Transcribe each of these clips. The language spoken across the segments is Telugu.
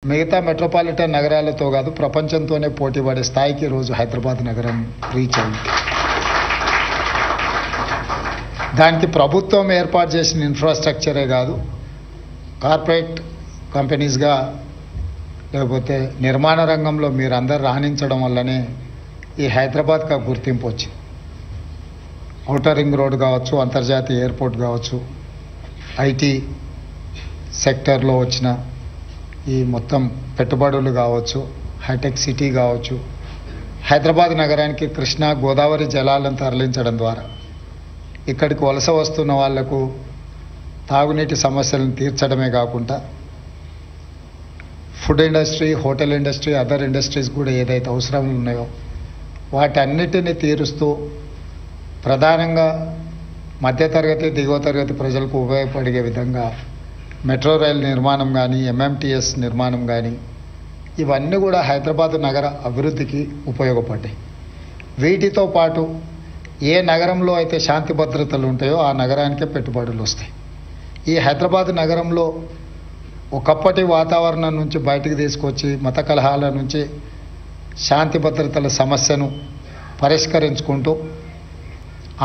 మిగతా మెట్రోపాలిటన్ నగరాలతో కాదు ప్రపంచంతోనే పోటీ పడే స్థాయికి ఈరోజు హైదరాబాద్ నగరం రీచ్ అయింది. దానికి ప్రభుత్వం ఏర్పాటు చేసిన ఇన్ఫ్రాస్ట్రక్చరే కాదు, కార్పొరేట్ కంపెనీస్గా లేకపోతే నిర్మాణ రంగంలో మీరందరూ రాణించడం వల్లనే ఈ హైదరాబాద్కి గుర్తింపు వచ్చింది. ఔటర్ రింగ్ రోడ్ కావచ్చు, అంతర్జాతీయ ఎయిర్పోర్ట్ కావచ్చు, ఐటీ సెక్టర్లో వచ్చిన ఈ మొత్తం పెట్టుబడులు కావచ్చు, హైటెక్ సిటీ కావచ్చు, హైదరాబాద్ నగరానికి కృష్ణా గోదావరి జలాలను తరలించడం ద్వారా ఇక్కడికి వలస వస్తున్న వాళ్లకు తాగునీటి సమస్యలను తీర్చడమే కాకుండా food industry, hotel industry, other industries కూడా ఏదైతే అవసరాలు ఉన్నాయో వాటన్నిటిని తీరుస్తూ ప్రధానంగా మధ్యతరగతి, దిగువ తరగతి ప్రజలకు ఉపయోగపడే విధంగా మెట్రో రైల్ నిర్మాణం కానీ, ఎంఎంటీఎస్ నిర్మాణం కానీ ఇవన్నీ కూడా హైదరాబాద్ నగర అభివృద్ధికి ఉపయోగపడ్డాయి. వీటితో పాటు ఏ నగరంలో అయితే శాంతి భద్రతలు ఉంటాయో ఆ నగరానికే పెట్టుబడులు వస్తాయి. ఈ హైదరాబాద్ నగరంలో ఒకప్పటి వాతావరణం నుంచి బయటకు తీసుకొచ్చి మత కలహాల నుంచి శాంతి భద్రతల సమస్యను పరిష్కరించుకుంటూ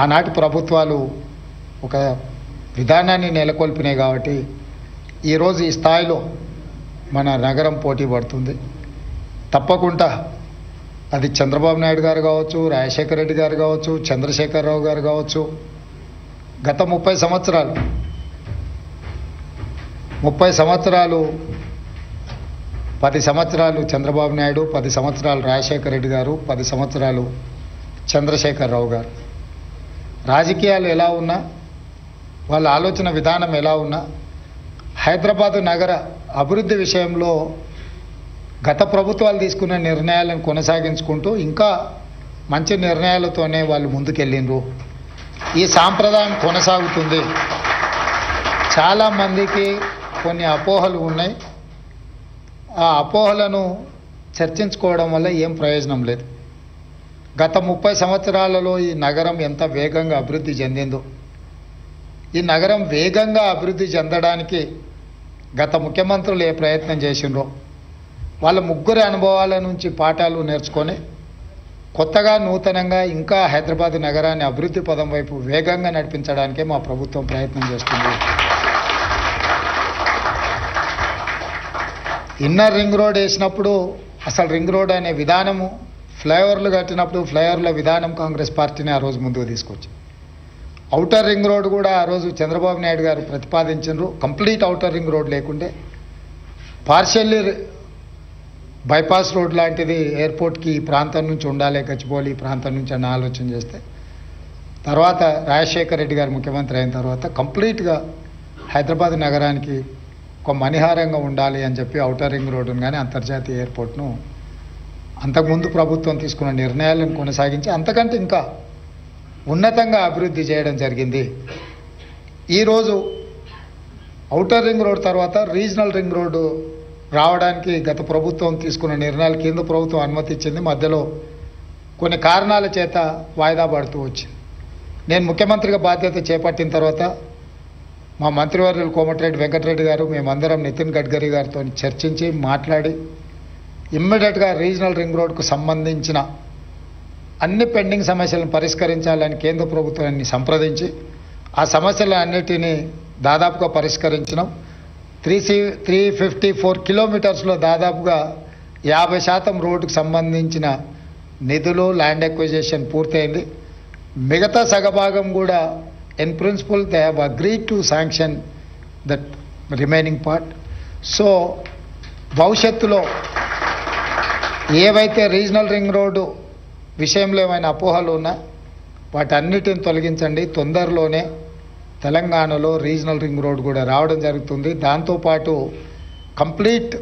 ఆనాటి ప్రభుత్వాలు ఒక విధానాన్ని నెలకొల్పినాయి. కాబట్టి ఈరోజు ఈ స్థాయిలో మన నగరం పోటీ పడుతుంది. తప్పకుండా అది చంద్రబాబు నాయుడు గారు కావచ్చు, రాజశేఖర రెడ్డి గారు కావచ్చు, చంద్రశేఖరరావు గారు కావచ్చు, గత 30 సంవత్సరాలు 10 సంవత్సరాలు చంద్రబాబు నాయుడు, 10 సంవత్సరాలు రాజశేఖర రెడ్డి గారు, 10 సంవత్సరాలు చంద్రశేఖరరావు గారు. రాజకీయాలు ఎలా ఉన్నా, వాళ్ళ ఆలోచన విధానం ఎలా ఉన్నా, హైదరాబాదు నగర అభివృద్ధి విషయంలో గత ప్రభుత్వాలు తీసుకున్న నిర్ణయాలను కొనసాగించుకుంటూ ఇంకా మంచి నిర్ణయాలతోనే వాళ్ళు ముందుకెళ్ళిండ్రు. ఈ సాంప్రదాయం కొనసాగుతుంది. చాలామందికి కొన్ని అపోహలు ఉన్నాయి. ఆ అపోహలను చర్చించుకోవడం వల్ల ఏం ప్రయోజనం లేదు. గత 30 సంవత్సరాలలో ఈ నగరం ఎంత వేగంగా అభివృద్ధి చెందిందో, ఈ నగరం వేగంగా అభివృద్ధి చెందడానికి గత ముఖ్యమంత్రులు ఏ ప్రయత్నం చేసిండ్రో వాళ్ళ ముగ్గురి అనుభవాల నుంచి పాఠాలు నేర్చుకొని కొత్తగా నూతనంగా ఇంకా హైదరాబాద్ నగరాన్ని అభివృద్ధి పదం వైపు వేగంగా నడిపించడానికే మా ప్రభుత్వం ప్రయత్నం చేస్తుంది. ఇన్నర్ రింగ్ రోడ్ వేసినప్పుడు అసలు రింగ్ రోడ్ అనే విధానము, ఫ్లైఓవర్లు కట్టినప్పుడు ఫ్లైఓవర్ల విధానం కాంగ్రెస్ పార్టీని ఆ రోజు ముందుకు తీసుకొచ్చింది. ఔటర్ రింగ్ రోడ్ కూడా ఆ రోజు చంద్రబాబు నాయుడు గారు ప్రతిపాదించారు. కంప్లీట్ ఔటర్ రింగ్ రోడ్ లేకుండే పార్షియల్లీ బైపాస్ రోడ్ లాంటిది ఎయిర్పోర్ట్కి ఈ ప్రాంతం నుంచి ఉండాలి, గచ్చిబౌలి ఈ ప్రాంతం నుంచి అన్న ఆలోచన చేస్తే తర్వాత రాజశేఖర రెడ్డి గారు ముఖ్యమంత్రి అయిన తర్వాత కంప్లీట్గా హైదరాబాద్ నగరానికి ఒక మణిహారంగా ఉండాలి అని చెప్పి ఔటర్ రింగ్ రోడ్డును కానీ అంతర్జాతీయ ఎయిర్పోర్ట్ను అంతకుముందు ప్రభుత్వం తీసుకున్న నిర్ణయాలను కొనసాగించి అంతకంటే ఇంకా ఉన్నతంగా అభివృద్ధి చేయడం జరిగింది. ఈరోజు ఔటర్ రింగ్ రోడ్ తర్వాత రీజనల్ రింగ్ రోడ్డు రావడానికి గత ప్రభుత్వం తీసుకున్న నిర్ణయాలు కేంద్ర ప్రభుత్వం అనుమతి ఇచ్చింది. మధ్యలో కొన్ని కారణాల చేత వాయిదా పడుతూ వచ్చింది. నేను ముఖ్యమంత్రిగా బాధ్యత చేపట్టిన తర్వాత మా మంత్రివర్యులు కోమటిరెడ్డి వెంకటరెడ్డి గారు మేమందరం నితిన్ గడ్కరీ గారితో చర్చించి మాట్లాడి ఇమ్మీడియట్గా రీజనల్ రింగ్ రోడ్కు సంబంధించిన అన్ని పెండింగ్ సమస్యలను పరిష్కరించాలని కేంద్ర ప్రభుత్వాన్ని సంప్రదించి ఆ సమస్యలన్నిటినీ దాదాపుగా పరిష్కరించినాం. 354 కిలోమీటర్స్లో దాదాపుగా 50% రోడ్డుకు సంబంధించిన నిధులు, ల్యాండ్ ఎక్విజిషన్ పూర్తయింది. మిగతా సగభాగం కూడా in principle they have agreed to sanction that remaining part. So భవిష్యత్తులో ఏవైతే రీజనల్ రింగ్ రోడ్డు విషయంలో ఏమైనా అపోహలు ఉన్నా వాటన్నిటిని తొలగించండి. తొందరలోనే తెలంగాణలో రీజనల్ రింగ్ రోడ్ కూడా రావడం జరుగుతుంది. దాంతోపాటు కంప్లీట్